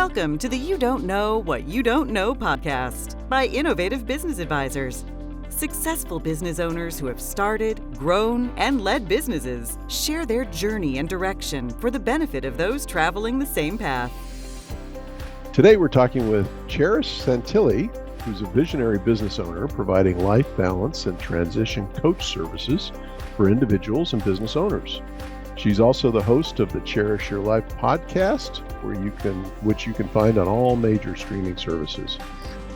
Welcome to the You Don't Know What You Don't Know podcast by Innovative Business Advisors. Successful business owners who have started, grown, and led businesses share their journey and direction for the benefit of those traveling the same path. Today we're talking with Charis Santilli, who's a visionary business owner providing life balance and transition coach services for individuals and business owners. She's also the host of the Cherish Your Life podcast, which you can find on all major streaming services.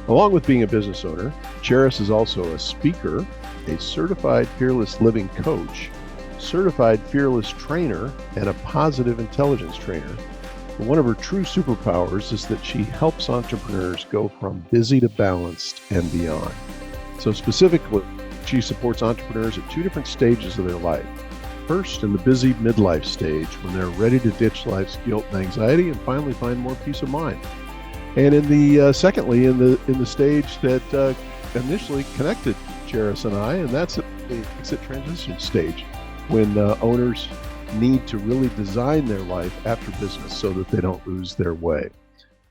Along with being a business owner, Charis is also a speaker, a certified fearless living coach, certified fearless trainer, and a positive intelligence trainer. And one of her true superpowers is that she helps entrepreneurs go from busy to balanced and beyond. So specifically, she supports entrepreneurs at two different stages of their life. First, in the busy midlife stage, when they're ready to ditch life's guilt and anxiety and finally find more peace of mind. And in the secondly, in the stage that initially connected Charis and I, and that's the exit transition stage, when owners need to really design their life after business so that they don't lose their way.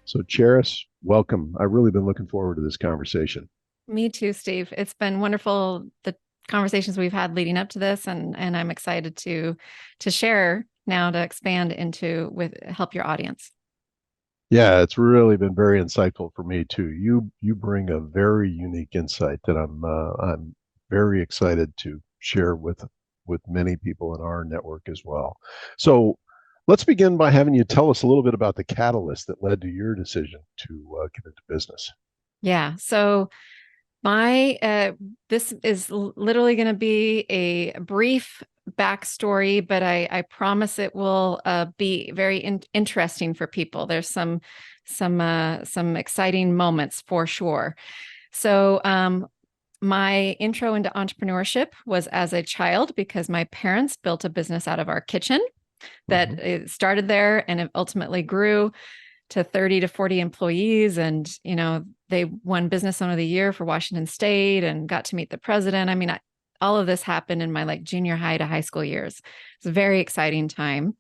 So Charis, welcome. I've really been looking forward to this conversation. Me too, Steve. It's been wonderful, the conversations we've had leading up to this, and I'm excited to share now, to expand into help your audience. Yeah, it's really been very insightful for me too. You bring a very unique insight that I'm very excited to share with many people in our network as well. So let's begin by having you tell us a little bit about the catalyst that led to your decision to get into business. Yeah. So this is literally going to be a brief backstory, but I promise it will be very interesting for people. There's some exciting moments for sure. So my intro into entrepreneurship was as a child, because my parents built a business out of our kitchen that it started there, and it ultimately grew to 30 to 40 employees. And, they won Business Owner of the Year for Washington State and got to meet the president. I mean, all of this happened in my junior high to high school years. It's a very exciting time.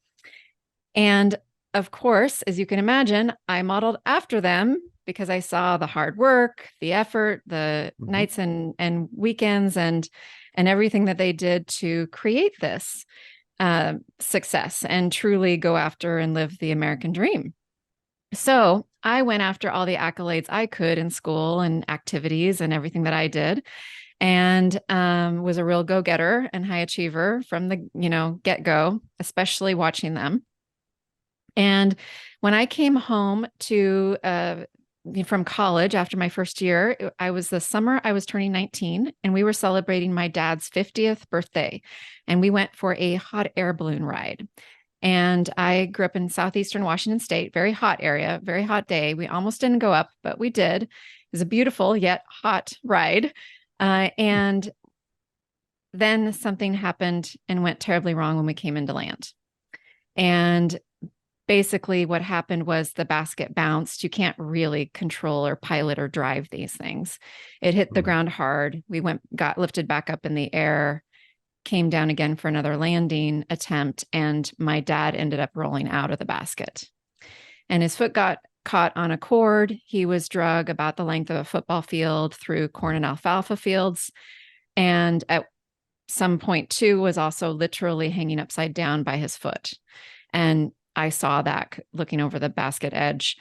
And of course, as you can imagine, I modeled after them because I saw the hard work, the effort, the nights and weekends and everything that they did to create this success and truly go after and live the American dream. So I went after all the accolades I could in school and activities and everything that I did, and was a real go-getter and high achiever from the get-go, especially watching them. And when I came home from college after my first year, I was the summer I was turning 19, and we were celebrating my dad's 50th birthday, and we went for a hot air balloon ride. And I grew up in southeastern Washington State, very hot area, very hot day. We almost didn't go up, but we did. It was a beautiful yet hot ride. And then something happened and went terribly wrong when we came into land. And basically what happened was the basket bounced. You can't really control or pilot or drive these things. It hit the ground hard. We got lifted back up in the air, came down again for another landing attempt, and my dad ended up rolling out of the basket. And his foot got caught on a cord. He was drug about the length of a football field through corn and alfalfa fields. And at some point too, was also literally hanging upside down by his foot. And I saw that looking over the basket edge.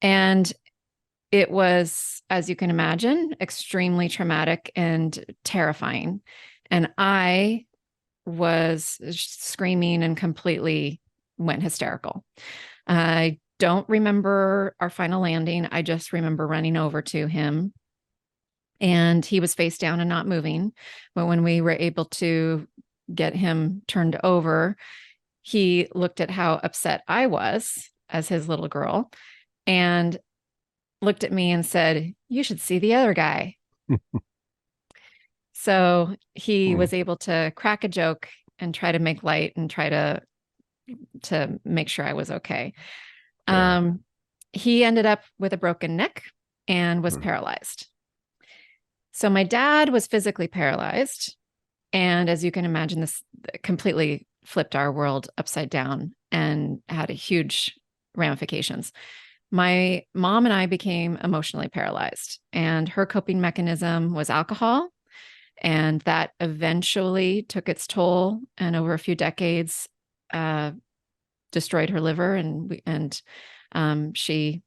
And it was, as you can imagine, extremely traumatic and terrifying. And I was screaming and completely went hysterical. I don't remember our final landing. I just remember running over to him, and he was face down and not moving. But when we were able to get him turned over, he looked at how upset I was as his little girl and looked at me and said, "You should see the other guy." So he was able to crack a joke and try to make light and try to make sure I was okay. Yeah. He ended up with a broken neck and was paralyzed. So my dad was physically paralyzed. And as you can imagine, this completely flipped our world upside down and had a huge ramifications. My mom and I became emotionally paralyzed, and her coping mechanism was alcohol. And that eventually took its toll, and over a few decades, destroyed her liver, and she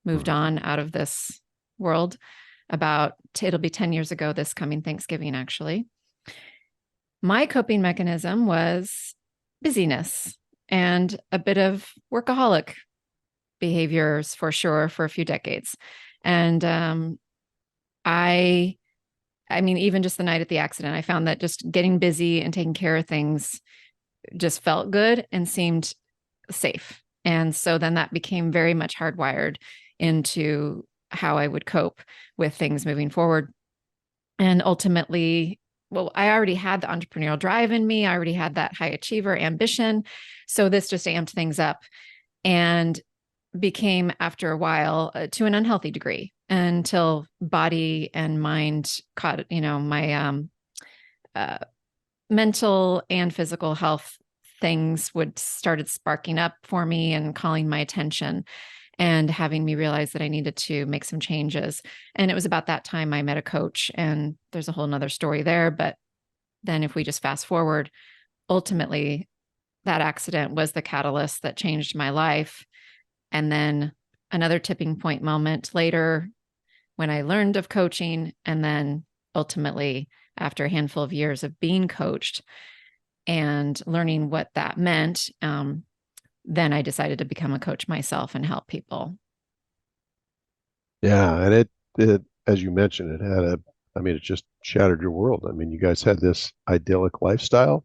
moved on out of this world. It'll be 10 years ago this coming Thanksgiving, actually. My coping mechanism was busyness and a bit of workaholic behaviors for sure for a few decades. And I mean, even just the night at the accident, I found that just getting busy and taking care of things just felt good and seemed safe. And so then that became very much hardwired into how I would cope with things moving forward. And ultimately, well, I already had the entrepreneurial drive in me. I already had that high achiever ambition. So this just amped things up and became, after a while, to an unhealthy degree, until body and mind caught, my mental and physical health things started sparking up for me and calling my attention and having me realize that I needed to make some changes. And it was about that time I met a coach, and there's a whole nother story there. But then if we just fast forward, ultimately that accident was the catalyst that changed my life. And then another tipping point moment later when I learned of coaching, and then ultimately after a handful of years of being coached and learning what that meant, then I decided to become a coach myself and help people. Yeah, and it as you mentioned, it just shattered your world. I mean, you guys had this idyllic lifestyle.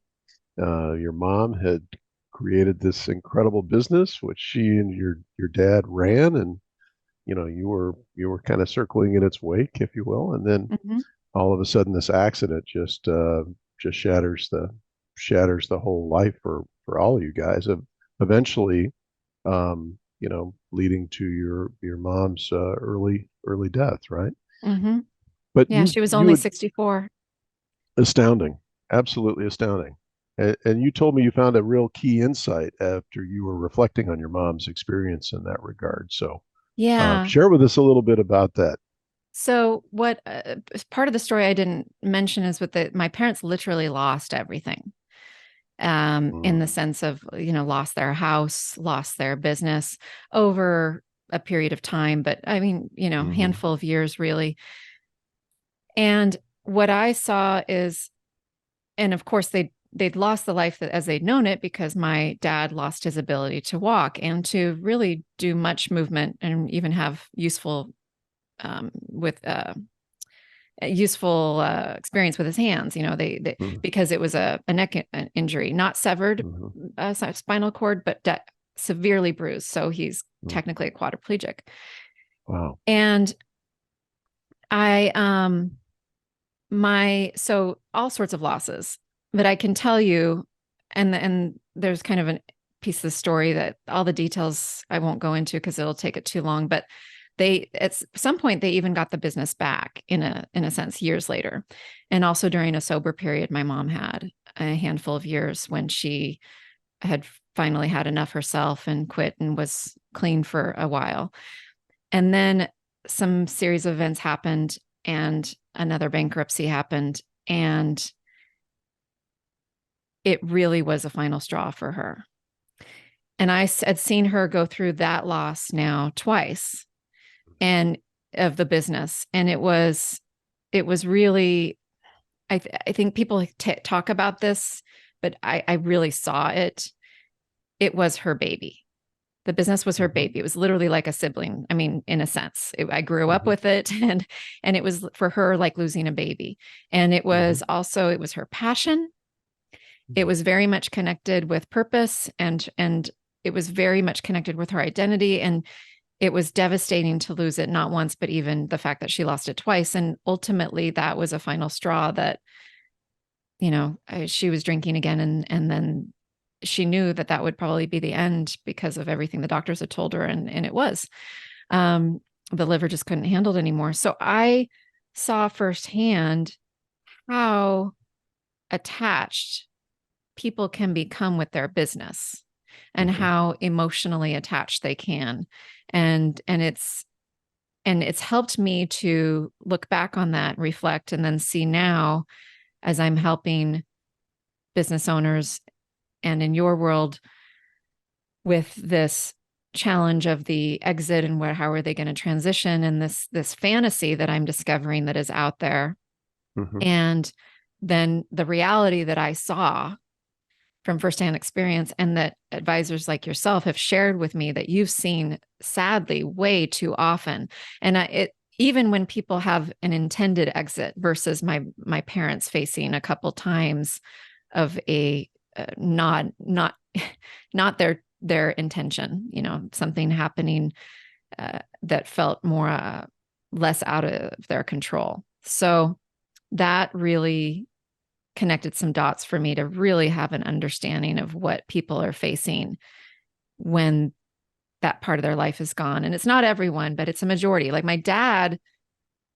Your mom had created this incredible business, which she and your dad ran, and you were kind of circling in its wake, if you will, and then all of a sudden this accident just shatters the whole life for all of you guys. Eventually, leading to your mom's early death, right? Mm-hmm. But yeah, she was only 64. Astounding, absolutely astounding. And you told me you found a real key insight after you were reflecting on your mom's experience in that regard. So, Yeah. share with us a little bit about that. So what part of the story I didn't mention is my parents literally lost everything. In the sense of, lost their house, lost their business over a period of time, but I mean, handful of years really. And what I saw is, and of course they'd lost the life as they'd known it, because my dad lost his ability to walk and to really do much movement and even have useful experience with his hands. Because it was a neck injury, not severed spinal cord, but severely bruised. So he's technically a quadriplegic. Wow. And so all sorts of losses that I can tell you, and there's kind of a piece of the story that all the details I won't go into because it'll take it too long, but at some point they even got the business back in a sense years later. And also during a sober period, my mom had a handful of years when she had finally had enough herself and quit and was clean for a while. And then some series of events happened and another bankruptcy happened, and it really was a final straw for her. And I had seen her go through that loss now twice, and of the business. And it was really, I think people talk about this, but I really saw it. It was her baby. The business was her baby. It was literally like a sibling. I mean, in a sense, I grew up with it, and it was for her like losing a baby. And it was also, it was her passion. It was very much connected with purpose, and it was very much connected with her identity. And it was devastating to lose it, not once, but even the fact that she lost it twice. And ultimately that was a final straw that, she was drinking again. And then she knew that would probably be the end because of everything the doctors had told her. And it was, the liver just couldn't handle it anymore. So I saw firsthand how attached people can become with their business. and how emotionally attached they can. And it's helped me to look back on that, reflect, and then see now as I'm helping business owners and in your world with this challenge of the exit and how are they going to transition, and this fantasy that I'm discovering that is out there. And then the reality that I saw from firsthand experience, and that advisors like yourself have shared with me that you've seen sadly way too often. And even when people have an intended exit versus my parents facing a couple times of a not their intention, something happening that felt more less out of their control. So that really connected some dots for me to really have an understanding of what people are facing when that part of their life is gone. And it's not everyone, but it's a majority. Like my dad,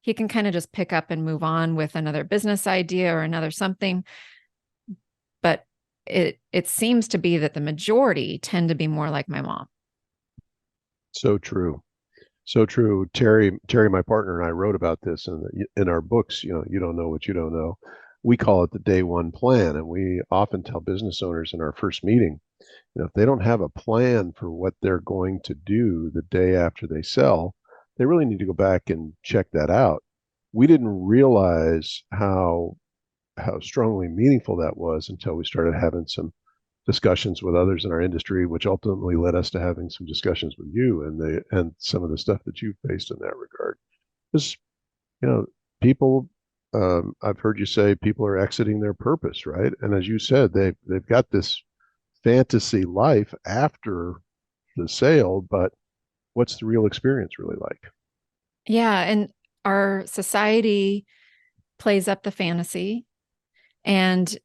he can kind of just pick up and move on with another business idea or another something. But it seems to be that the majority tend to be more like my mom. So true. So true. Terry, my partner, and I wrote about this in our books, You Don't Know What You Don't Know. We call it the day one plan. And we often tell business owners in our first meeting, if they don't have a plan for what they're going to do the day after they sell, they really need to go back and check that out. We didn't realize how strongly meaningful that was until we started having some discussions with others in our industry, which ultimately led us to having some discussions with you and some of the stuff that you've faced in that regard. Because, people, I've heard you say people are exiting their purpose, right? And as you said, they've got this fantasy life after the sale, but what's the real experience really like? Yeah. And our society plays up the fantasy. And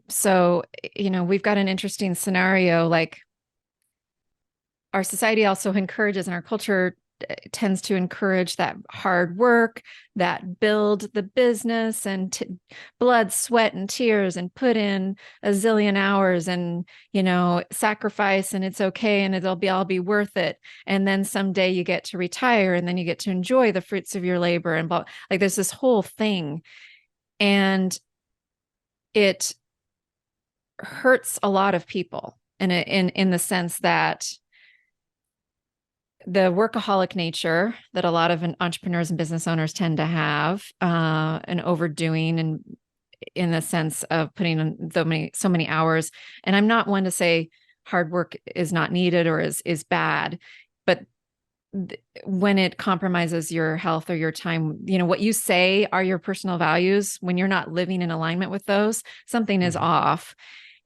so, we've got an interesting scenario. Like our society also encourages, and our culture tends to encourage that hard work, that build the business and blood, sweat, and tears, and put in a zillion hours and, sacrifice, and it's okay. And it'll all be worth it. And then someday you get to retire, and then you get to enjoy the fruits of your labor, and like there's this whole thing. And it hurts a lot of people in the sense that the workaholic nature that a lot of entrepreneurs and business owners tend to have, an overdoing, and in the sense of putting in so many hours. And I'm not one to say hard work is not needed or is bad, but when it compromises your health or your time, what you say are your personal values. When you're not living in alignment with those, something is off.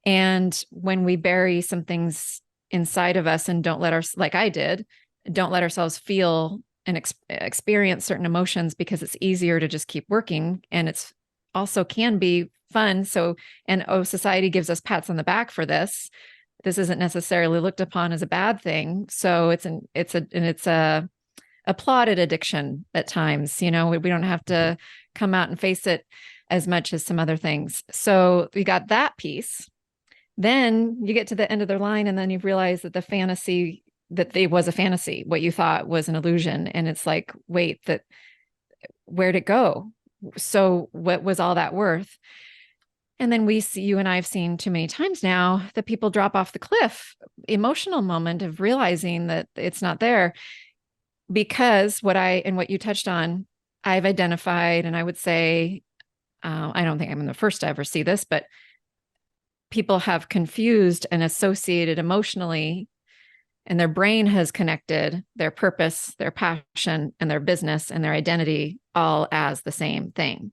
And when we bury some things inside of us and don't like I did, don't let ourselves feel and experience certain emotions, because it's easier to just keep working, and it's also can be fun. So, society gives us pats on the back for this. This isn't necessarily looked upon as a bad thing. So it's a applauded addiction at times. We don't have to come out and face it as much as some other things. So we got that piece. Then you get to the end of their line, and then you realize that the fantasy that it was a fantasy, what you thought was an illusion. And it's like, wait, where'd it go? So what was all that worth? And then you and I have seen too many times now that people drop off the cliff, emotional moment of realizing that it's not there, because what you touched on, I've identified, and I would say, I don't think I'm the first to ever see this, but people have confused and associated emotionally, and their brain has connected their purpose, their passion, and their business and their identity all as the same thing.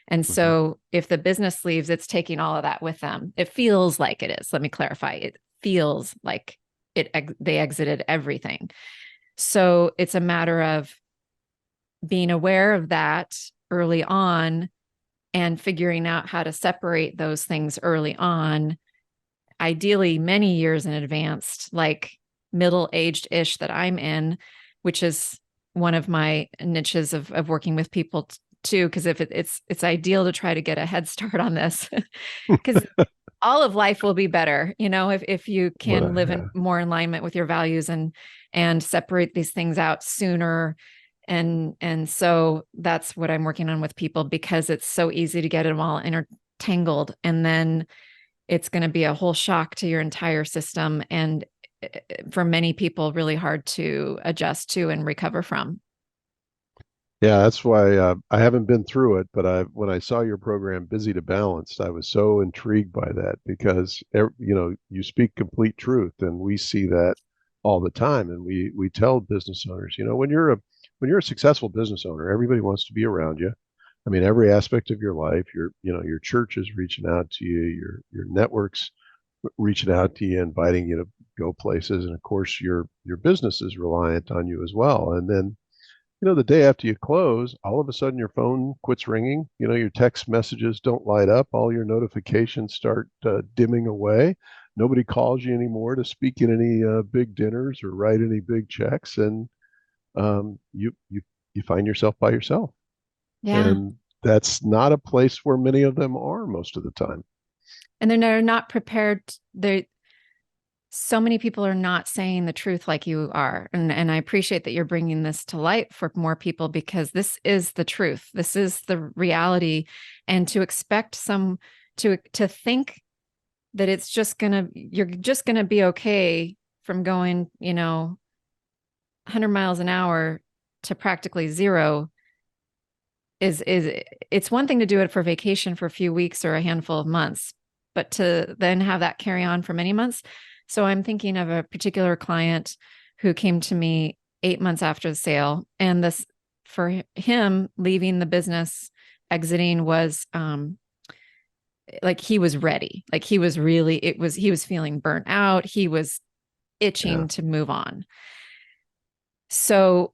And so if the business leaves, it's taking all of that with them. It feels like it is. Let me clarify. It feels like they exited everything. So it's a matter of being aware of that early on and figuring out how to separate those things early on, ideally many years in advance, like middle-aged-ish that I'm in, which is one of my niches of working with people too, because if it's ideal to try to get a head start on this, because all of life will be better, if you can live in Yeah. more alignment with your values and separate these things out sooner. And so that's what I'm working on with people, because it's so easy to get them all intertangled, and then it's going to be a whole shock to your entire system, and for many people really hard to adjust to and recover from. Yeah, that's why I haven't been through it, but when I saw your program, Busy to Balanced, I was so intrigued by that because you speak complete truth, and we see that all the time, and we tell business owners, when you're a successful business owner, everybody wants to be around you. I mean, every aspect of your life, your church is reaching out to you, your networks reaching out to you, inviting you to go places, and of course your business is reliant on you as well. And then the day after you close, all of a sudden your phone quits ringing. Your text messages don't light up. All your notifications start dimming away. Nobody calls you anymore to speak at any big dinners or write any big checks, and you find yourself by yourself. Yeah. And that's not a place where many of them are most of the time. And they're not prepared. So many people are not saying the truth like you are. And I appreciate that you're bringing this to light for more people, because this is the truth. This is the reality. And to expect to think that you're just going to be okay from going, 100 miles an hour to practically zero it's one thing to do it for vacation for a few weeks or a handful of months, but to then have that carry on for many months. So I'm thinking of a particular client who came to me 8 months after the sale, and this, for him, leaving the business, exiting, was like he was ready. Like he was feeling burnt out. He was itching to move on. So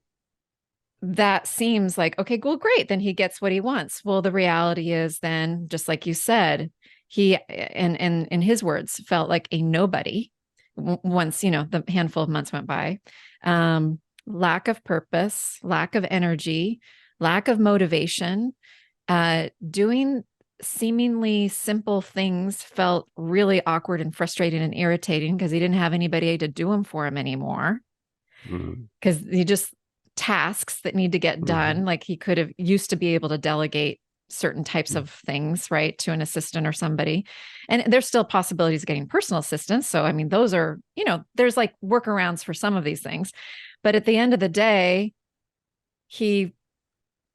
that seems like, okay, well, great. Then he gets what he wants. Well, the reality is then, just like you said, he, and in his words, felt like a nobody once, the handful of months went by. Lack of purpose, lack of energy, lack of motivation, doing seemingly simple things felt really awkward and frustrating and irritating because he didn't have anybody to do them for him anymore. Because he just tasks that need to get done. Like he could have used to be able to delegate certain types of things, right, to an assistant or somebody. And there's still possibilities of getting personal assistance. So, I mean, those are, there's like workarounds for some of these things. But at the end of the day, he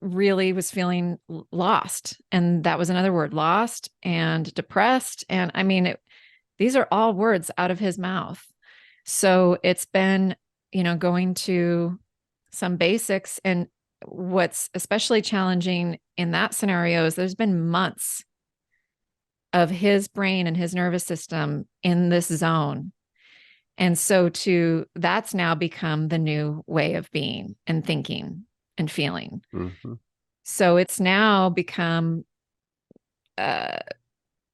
really was feeling lost. And that was another word, lost and depressed. And I mean, these are all words out of his mouth. So it's been, going to some basics. And what's especially challenging in that scenario is there's been months of his brain and his nervous system in this zone. And so that's now become the new way of being and thinking and feeling. So it's now become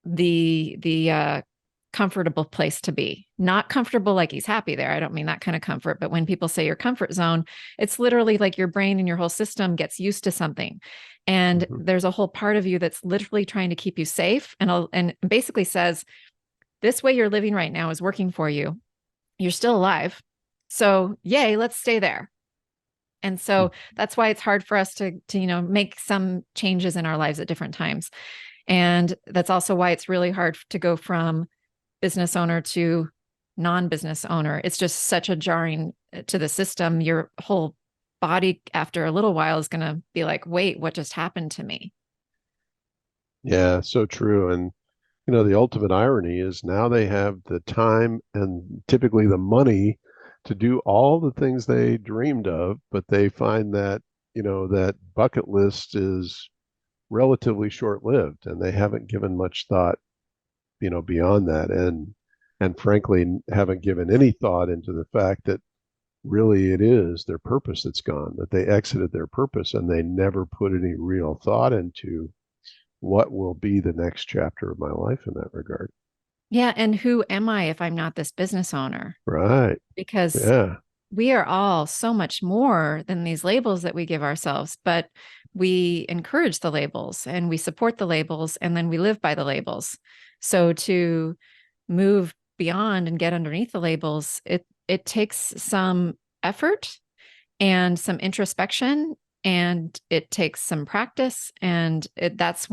the comfortable place to be. Not comfortable like he's happy there. I don't mean that kind of comfort, but when people say your comfort zone, it's literally like your brain and your whole system gets used to something. And there's a whole part of you that's literally trying to keep you safe and basically says, this way you're living right now is working for you. You're still alive. So yay, let's stay there. And so that's why it's hard for us to make some changes in our lives at different times. And that's also why it's really hard to go from business owner to non-business owner. It's just such a jarring to the system. Your whole body after a little while is going to be like, wait, what just happened to me? Yeah, so true. And, the ultimate irony is now they have the time and typically the money to do all the things they dreamed of, but they find that, that bucket list is relatively short-lived, and they haven't given much thought beyond that, and frankly haven't given any thought into the fact that really it is their purpose that's gone, that they exited their purpose and they never put any real thought into what will be the next chapter of my life in that regard. Yeah. And who am I if I'm not this business owner? Right. Because we are all so much more than these labels that we give ourselves. But we encourage the labels and we support the labels, and then we live by the labels. So to move beyond and get underneath the labels, it takes some effort and some introspection, and it takes some practice. And that's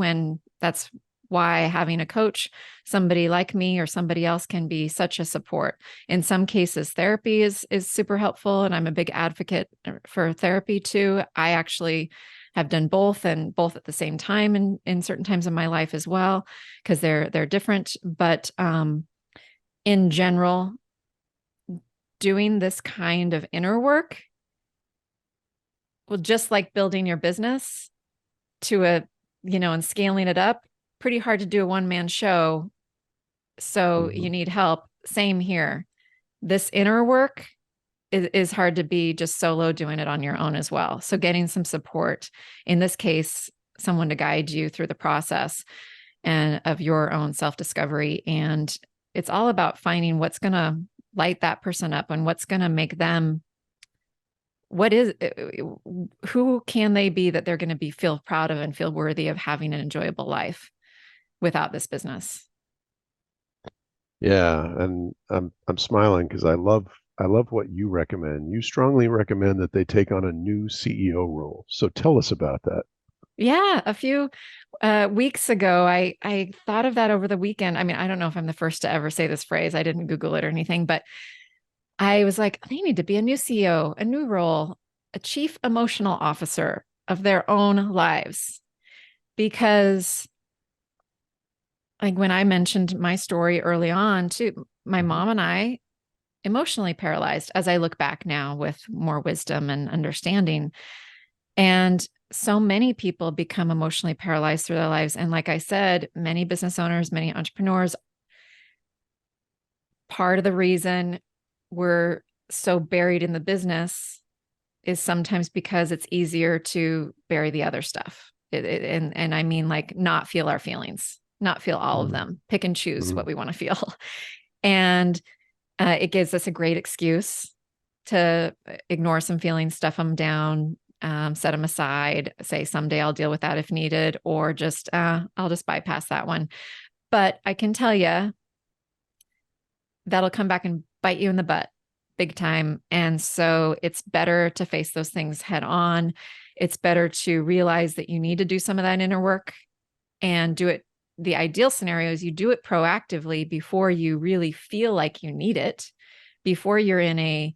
why having a coach, somebody like me or somebody else, can be such a support. In some cases, therapy is super helpful, and I'm a big advocate for therapy too. I actually have done both, and both at the same time in certain times of my life as well, because they're different. But in general, doing this kind of inner work, well, just like building your business and scaling it up, pretty hard to do a one-man show. So you need help. Same here. This inner work is hard to be just solo doing it on your own as well. So getting some support, in this case, someone to guide you through the process and of your own self-discovery. And it's all about finding what's going to light that person up and what's going to make them, who can they be that they're going to feel proud of and feel worthy of having an enjoyable life without this business. Yeah, and I'm smiling because I love what you recommend. You strongly recommend that they take on a new CEO role. So tell us about that. Yeah, a few weeks ago, I thought of that over the weekend. I mean, I don't know if I'm the first to ever say this phrase. I didn't Google it or anything, but I was like, they need to be a new CEO, a new role, a chief emotional officer of their own lives. Because like when I mentioned my story early on too, my mom and I emotionally paralyzed, as I look back now with more wisdom and understanding. And so many people become emotionally paralyzed through their lives. And like I said, many business owners, many entrepreneurs, part of the reason we're so buried in the business is sometimes because it's easier to bury the other stuff. And I mean, like, not feel our feelings, not feel all of them, pick and choose what we want to feel. And it gives us a great excuse to ignore some feelings, stuff them down, set them aside, say someday I'll deal with that if needed, or just I'll just bypass that one. But I can tell you that'll come back and bite you in the butt big time. And so it's better to face those things head on. It's better to realize that you need to do some of that inner work and do it. The ideal scenario is you do it proactively before you really feel like you need it, before you're in a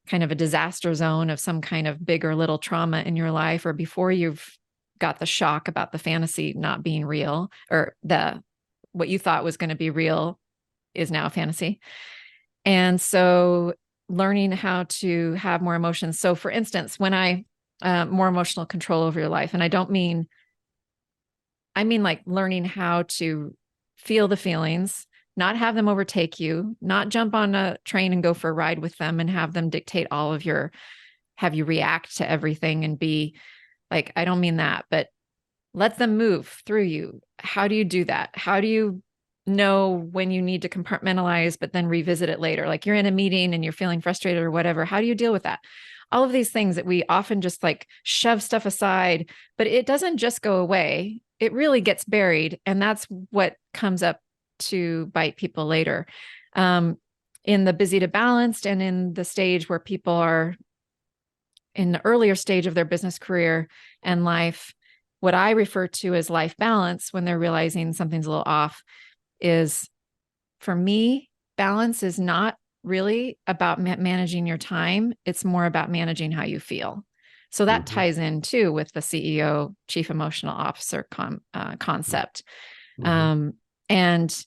kind of a disaster zone of some kind of big or little trauma in your life, or before you've got the shock about the fantasy not being real, or what you thought was going to be real is now a fantasy. And so learning how to have more emotions. So for instance, when more emotional control over your life, and I mean like learning how to feel the feelings, not have them overtake you, not jump on a train and go for a ride with them and have them dictate have you react to everything and be like, I don't mean that, but let them move through you. How do you do that? How do you know when you need to compartmentalize, but then revisit it later? Like you're in a meeting and you're feeling frustrated or whatever. How do you deal with that? All of these things that we often just like shove stuff aside, but it doesn't just go away. It really gets buried. And that's what comes up to bite people later. In the busy to balanced, and in the stage where people are in the earlier stage of their business career and life, what I refer to as life balance, when they're realizing something's a little off, is, for me, balance is not really about managing your time. It's more about managing how you feel. So that ties in too with the CEO, Chief Emotional Officer concept. And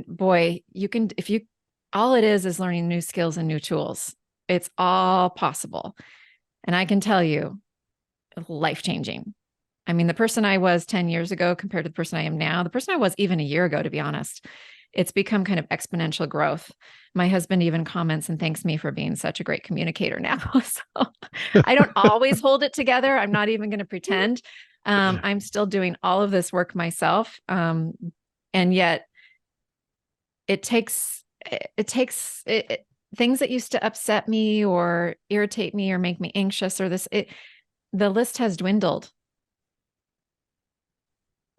boy, all it is learning new skills and new tools. It's all possible. And I can tell you, life-changing. I mean, the person I was 10 years ago compared to the person I am now, the person I was even a year ago, to be honest, it's become kind of exponential growth. My husband even comments and thanks me for being such a great communicator now. So I don't always hold it together. I'm not even going to pretend. I'm still doing all of this work myself. And yet it takes things that used to upset me or irritate me or make me anxious, or the list has dwindled.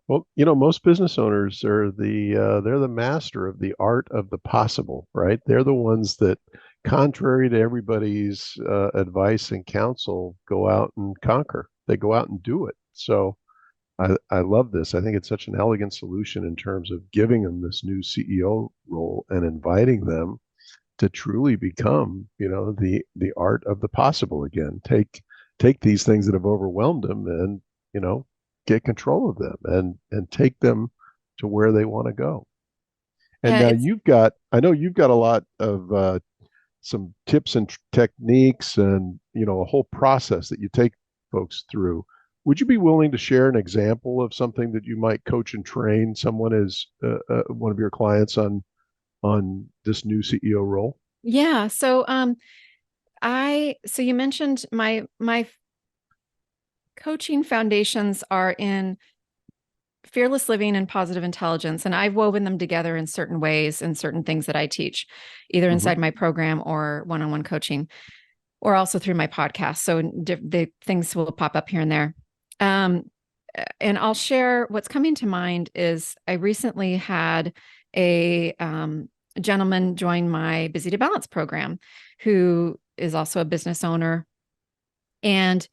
Well, most business owners are they're the master of the art of the possible, right? They're the ones that, contrary to everybody's advice and counsel, go out and conquer. They go out and do it. So I love this. I think it's such an elegant solution in terms of giving them this new CEO role and inviting them to truly become, the art of the possible again. Take these things that have overwhelmed them and, get control of them and take them to where they want to go. And Yeah, now it's I know you've got a lot of some tips and techniques and, a whole process that you take folks through. Would you be willing to share an example of something that you might coach and train someone as one of your clients on this new CEO role? yeah. So you mentioned my coaching foundations are in fearless living and positive intelligence, and I've woven them together in certain ways and certain things that I teach, either inside my program or one-on-one coaching, or also through my podcast. So the things will pop up here and there. And I'll share what's coming to mind is I recently had a gentleman join my Busy to Balance program who is also a business owner. And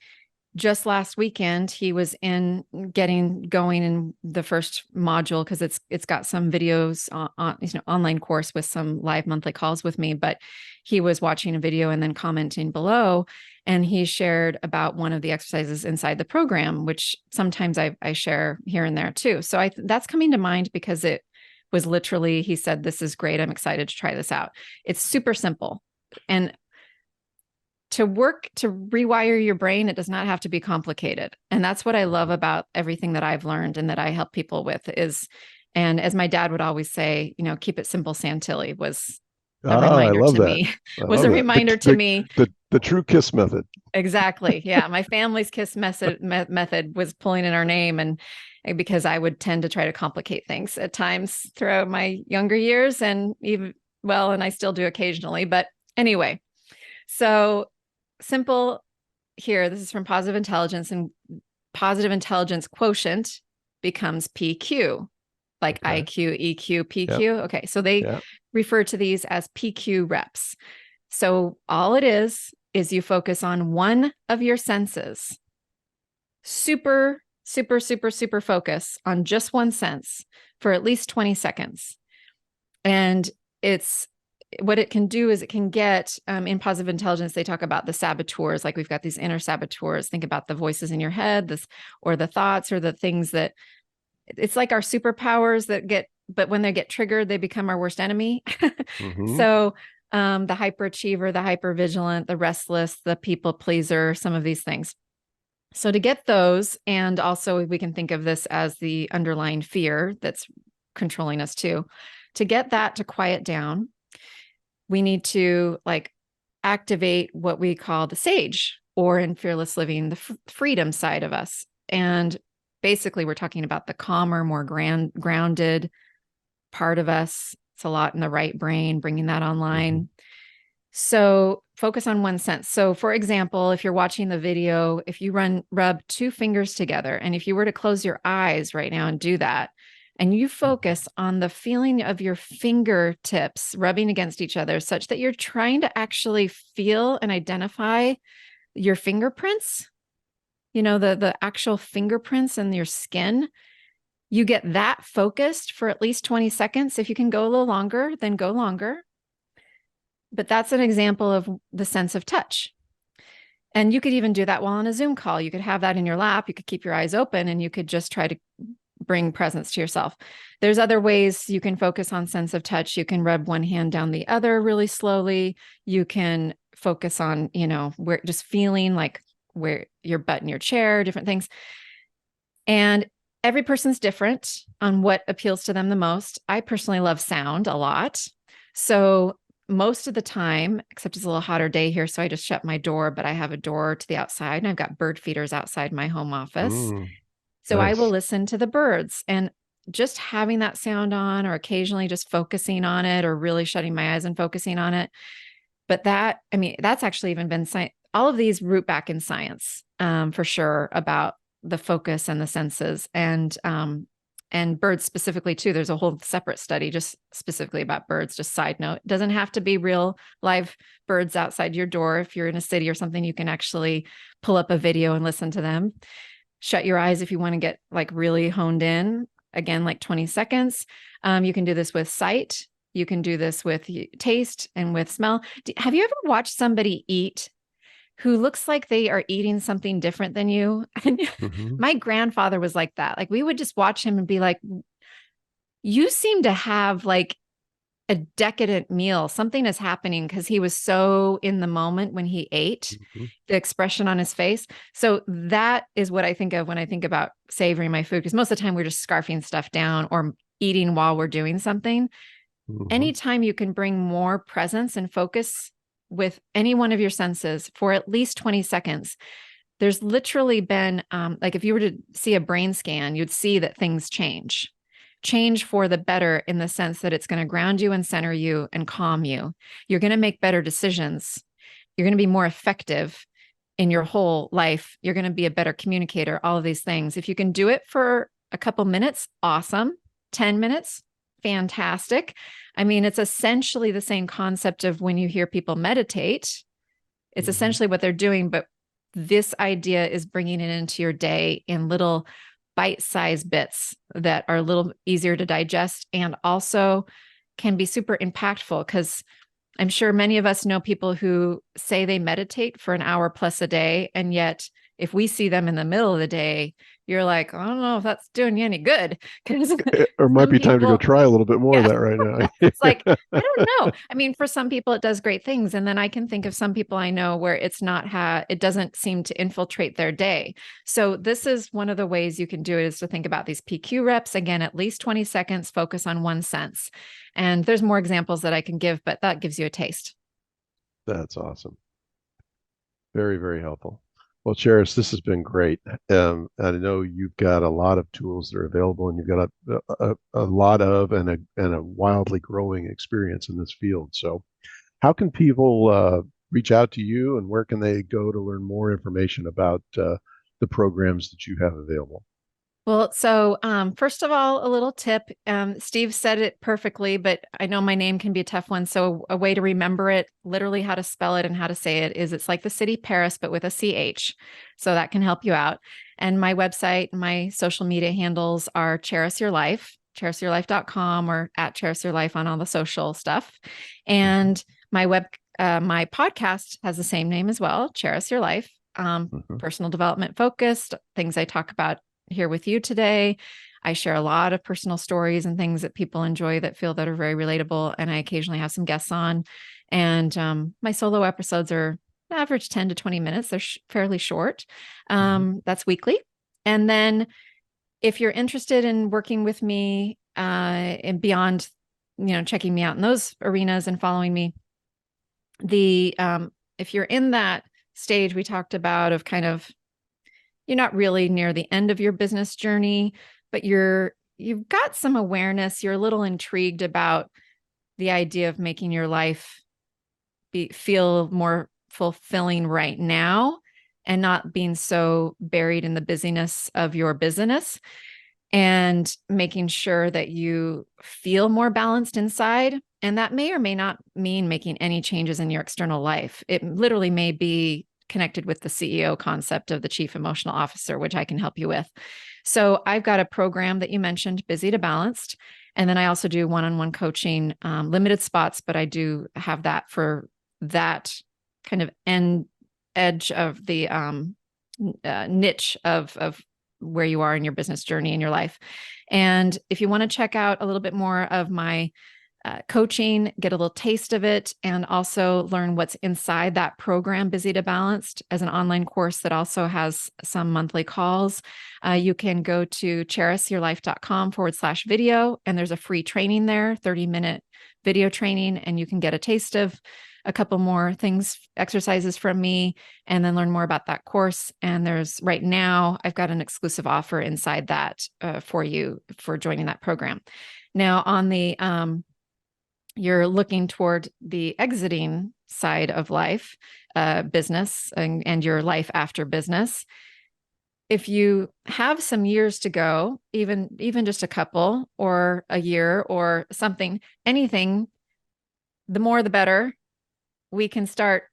just last weekend, he was in getting going in the first module because it's got some videos on online course with some live monthly calls with me. But he was watching a video and then commenting below, and he shared about one of the exercises inside the program, which sometimes I share here and there too. So that's coming to mind because it was literally, he said, "This is great. I'm excited to try this out." It's super simple. And to rewire your brain, it does not have to be complicated. And that's what I love about everything that I've learned and that I help people with and as my dad would always say, keep it simple, Santilli was a reminder to me, was a reminder to me. The true KISS method. Exactly. Yeah. My family's KISS method was pulling in our name. And because I would tend to try to complicate things at times throughout my younger years and and I still do occasionally, but anyway, so simple here. This is from Positive Intelligence, and positive intelligence quotient becomes PQ, like Okay. IQ, EQ, PQ. Yep. Okay. So they refer to these as PQ reps. So all it is you focus on one of your senses, super, super, super, super focus on just one sense for at least 20 seconds. And what it can do is it can get in positive intelligence, they talk about the saboteurs, like we've got these inner saboteurs. Think about the voices in your head, or the thoughts or the things that it's like our superpowers but when they get triggered, they become our worst enemy. Mm-hmm. So the hyperachiever, the hypervigilant, the restless, the people pleaser, some of these things. So to get those, and also we can think of this as the underlying fear that's controlling us too, to get that to quiet down, we need to activate what we call the sage, or in fearless living, the freedom side of us. And basically we're talking about the calmer, more grounded part of us. It's a lot in the right brain, bringing that online. Mm-hmm. So focus on one sense. So for example, if you're watching the video, if you rub two fingers together, and if you were to close your eyes right now and do that, and you focus on the feeling of your fingertips rubbing against each other such that you're trying to actually feel and identify your fingerprints, the actual fingerprints in your skin, you get that focused for at least 20 seconds. If you can go a little longer, then go longer. But that's an example of the sense of touch. And you could even do that while on a Zoom call. You could have that in your lap. You could keep your eyes open and you could just try to bring presence to yourself. There's other ways you can focus on sense of touch. You can rub one hand down the other really slowly. You can focus on, where just feeling like where your butt in your chair, different things. And every person's different on what appeals to them the most. I personally love sound a lot. So most of the time, except it's a little hotter day here, so I just shut my door, but I have a door to the outside and I've got bird feeders outside my home office. So nice. I will listen to the birds, and just having that sound on, or occasionally just focusing on it, or really shutting my eyes and focusing on it. But that's actually even been all of these root back in science, for sure, about the focus and the senses, and birds specifically too. There's a whole separate study just specifically about birds. Just side note, it doesn't have to be real live birds outside your door. If you're in a city or something, you can actually pull up a video and listen to them. Shut your eyes if you want to get like really honed in. Again, like 20 seconds. You can do this with sight. You can do this with taste and with smell. Have you ever watched somebody eat who looks like they are eating something different than you? Mm-hmm. My grandfather was like that. Like we would just watch him and be like, you seem to have like a decadent meal. Something is happening, because he was so in the moment when he ate, Mm-hmm. the expression on his face. So that is what I think of when I think about savoring my food, because most of the time we're just scarfing stuff down or eating while we're doing something. Mm-hmm. Anytime you can bring more presence and focus with any one of your senses for at least 20 seconds, there's literally been, like if you were to see a brain scan, you'd see that things change for the better, in the sense that it's going to ground you and center you and calm you. You're going to make better decisions. You're going to be more effective in your whole life. You're going to be a better communicator, all of these things. If you can do it for a couple minutes, awesome. 10 minutes, fantastic. I mean, it's essentially the same concept of when you hear people meditate. It's Mhm. essentially what they're doing, but this idea is bringing it into your day in little bite-sized bits that are a little easier to digest, and also can be super impactful, because I'm sure many of us know people who say they meditate for an hour plus a day, and yet if we see them in the middle of the day, you're like, I don't know if that's doing you any good, because Or it might some be time to go people, try a little bit more of yeah, that right now. it's like, I don't know. I mean, for some people it does great things. And then I can think of some people I know where it's not it doesn't seem to infiltrate their day. So this is one of the ways you can do it, is to think about these PQ reps. Again, at least 20 seconds, focus on one sense. And there's more examples that I can give, but that gives you a taste. That's awesome. Very, very helpful. Well, Charis, this has been great. I know you've got a lot of tools that are available, and you've got a lot of and a wildly growing experience in this field. So, how can people reach out to you, and where can they go to learn more information about the programs that you have available? Well, so first of all, a little tip. Steve said it perfectly, but I know my name can be a tough one. So a way to remember it, literally how to spell it and how to say it, is it's like the city Paris, but with a CH. So that can help you out. And my website, my social media handles are Charis Your Life, charisyourlife.com, or at Charis Your Life on all the social stuff. And my my podcast has the same name as well, Charis Your Life. Mhm. Personal development focused, things I talk about here with you today. I share a lot of personal stories and things that people enjoy that are very relatable. And I occasionally have some guests on. And my solo episodes are average 10 to 20 minutes. They're fairly short. That's weekly. And then if you're interested in working with me and beyond, checking me out in those arenas and following me, if you're in that stage we talked about of kind of, you're not really near the end of your business journey, but you've got some awareness. You're a little intrigued about the idea of making your life feel more fulfilling right now, and not being so buried in the busyness of your business, and making sure that you feel more balanced inside. And that may or may not mean making any changes in your external life. It literally may be connected with the CEO concept of the Chief Emotional Officer, which I can help you with. So I've got a program that you mentioned, Busy to Balanced. And then I also do one-on-one coaching, limited spots, but I do have that for that kind of edge of the niche of where you are in your business journey in your life. And if you want to check out a little bit more of my coaching, get a little taste of it, and also learn what's inside that program, Busy to Balanced, as an online course that also has some monthly calls, you can go to charisyourlife.com/video, and there's a free training there, 30-minute video training, and you can get a taste of a couple more exercises from me, and then learn more about that course. And right now, I've got an exclusive offer inside that for you for joining that program. Now, on the you're looking toward the exiting side of life, business and your life after business. If you have some years to go, even just a couple or a year or something, anything, the more the better. We can start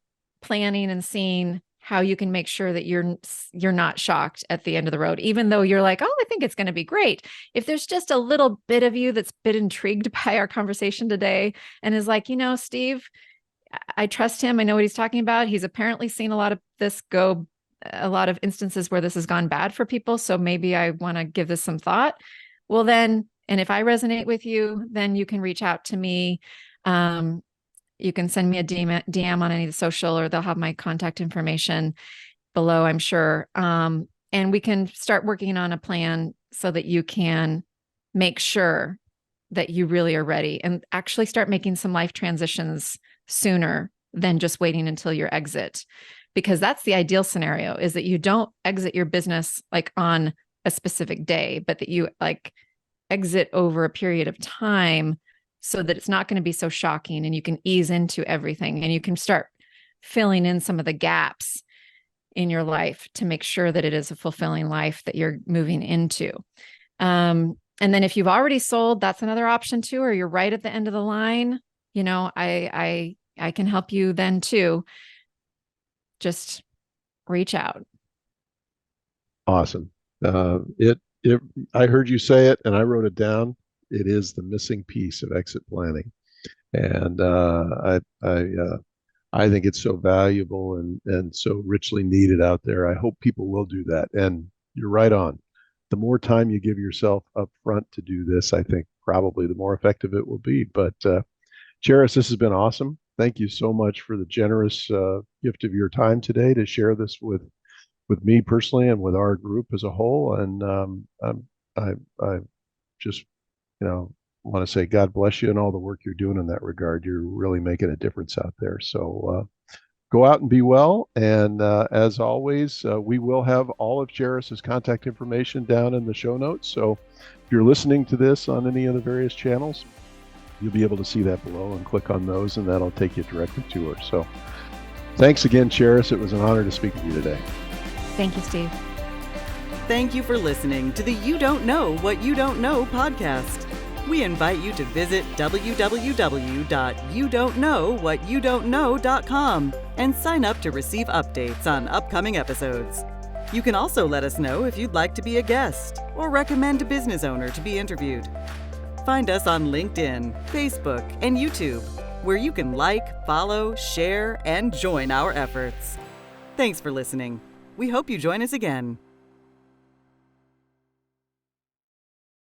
planning and seeing how you can make sure that you're not shocked at the end of the road, even though you're like, oh, I think it's going to be great. If there's just a little bit of you that's been intrigued by our conversation today and is like, Steve, I trust him. I know what he's talking about. He's apparently seen a lot of this go, a lot of instances where this has gone bad for people. So maybe I want to give this some thought. Well, then, and if I resonate with you, then you can reach out to me. You can send me a DM on any of the social, or they'll have my contact information below, I'm sure. And we can start working on a plan so that you can make sure that you really are ready and actually start making some life transitions sooner than just waiting until your exit. Because that's the ideal scenario, is that you don't exit your business like on a specific day, but that you like exit over a period of time, so that it's not going to be so shocking and you can ease into everything and you can start filling in some of the gaps in your life to make sure that it is a fulfilling life that you're moving into. And then if you've already sold, that's another option too, or you're right at the end of the line, I can help you then too. Just reach out. Awesome. I heard you say it and I wrote it down. It is the missing piece of exit planning. And I think it's so valuable and so richly needed out there. I hope people will do that. And you're right on. The more time you give yourself up front to do this, I think probably the more effective it will be. But Charis, this has been awesome. Thank you so much for the generous gift of your time today to share this with me personally and with our group as a whole. And I just want to say God bless you and all the work you're doing in that regard. You're really making a difference out there. So go out and be well. And as always, we will have all of Charis's contact information down in the show notes. So if you're listening to this on any of the various channels, you'll be able to see that below and click on those, and that'll take you directly to her. So thanks again, Charis. It was an honor to speak with you today. Thank you, Steve. Thank you for listening to the You Don't Know What You Don't Know podcast. We invite you to visit www.youdon'tknowyouDon'tknow.com and sign up to receive updates on upcoming episodes. You can also let us know if you'd like to be a guest or recommend a business owner to be interviewed. Find us on LinkedIn, Facebook, and YouTube, where you can like, follow, share, and join our efforts. Thanks for listening. We hope you join us again.